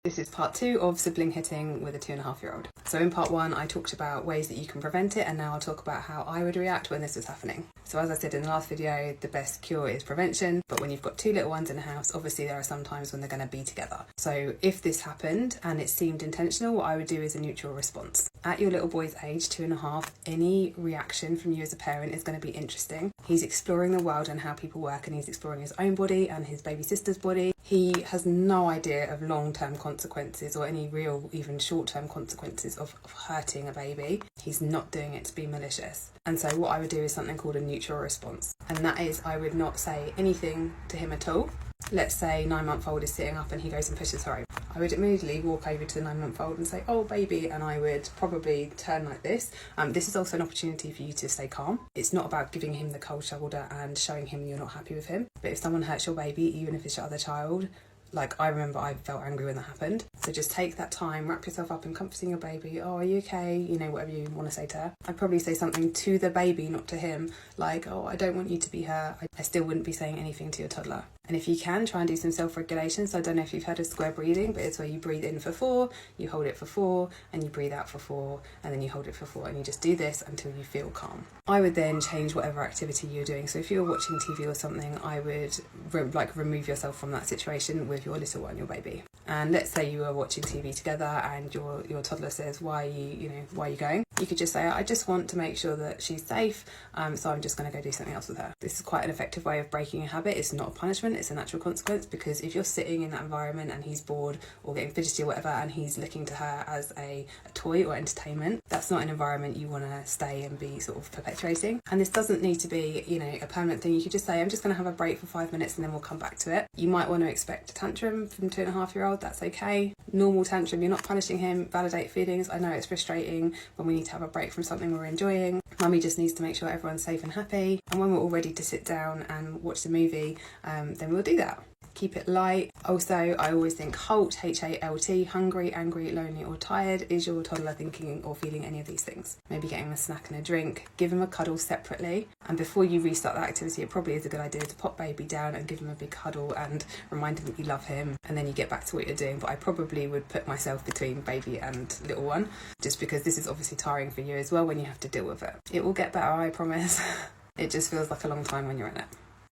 This is part 2 of sibling hitting with a 2.5-year-old. So in part 1, I talked about ways that you can prevent it, and now I'll talk about how I would react when this was happening. So as I said in the last video, the best cure is prevention, but when you've got 2 little ones in the house, obviously there are some times when they're going to be together. So if this happened and it seemed intentional, what I would do is a neutral response. At your little boy's age, 2.5, any reaction from you as a parent is going to be interesting. He's exploring the world and how people work, and he's exploring his own body and his baby sister's body. He has no idea of long-term consequences or any real, even short-term consequences of hurting a baby. He's not doing it to be malicious. And so what I would do is something called a neutral response. And that is, I would not say anything to him at all. Let's say 9-month-old is sitting up and he goes and pushes her over. I would immediately walk over to the 9-month-old and say, "Oh, baby," and I would probably turn like this. This is also an opportunity for you to stay calm. It's not about giving him the cold shoulder and showing him you're not happy with him. But if someone hurts your baby, even if it's your other child, like I remember I felt angry when that happened. So just take that time, wrap yourself up in comforting your baby. "Oh, are you okay?" You know, whatever you want to say to her. I'd probably say something to the baby, not to him, like, "Oh, I don't want you to be hurt." I still wouldn't be saying anything to your toddler. And if you can, try and do some self-regulation. So I don't know if you've heard of square breathing, but it's where you breathe in for 4, you hold it for 4, and you breathe out for 4, and then you hold it for 4, and you just do this until you feel calm. I would then change whatever activity you're doing. So if you're watching TV or something, I would remove yourself from that situation with your little one, your baby. And let's say you were watching TV together and your toddler says, why are you going? You could just say, "I just want to make sure that she's safe, so I'm just going to go do something else with her." This is quite an effective way of breaking a habit. It's not a punishment, it's a natural consequence, because if you're sitting in that environment and he's bored or getting fidgety or whatever, and he's looking to her as a toy or entertainment, that's not an environment you want to stay and be sort of perpetuating. And this doesn't need to be, a permanent thing. You could just say, "I'm just going to have a break for 5 minutes and then we'll come back to it." You might want to expect a tantrum from 2.5-year-old, that's okay. Normal tantrum, you're not punishing him, validate feelings. I know it's frustrating when we need to have a break from something we're enjoying. Mummy just needs to make sure everyone's safe and happy. And when we're all ready to sit down and watch the movie, then we'll do that. Keep it light. Also, I always think HALT, H-A-L-T, hungry, angry, lonely or tired. Is your toddler thinking or feeling any of these things? Maybe getting him a snack and a drink. Give him a cuddle separately. And before you restart that activity, it probably is a good idea to pop baby down and give him a big cuddle and remind him that you love him. And then you get back to what you're doing. But I probably would put myself between baby and little one, just because this is obviously tiring for you as well when you have to deal with it. It will get better, I promise. It just feels like a long time when you're in it.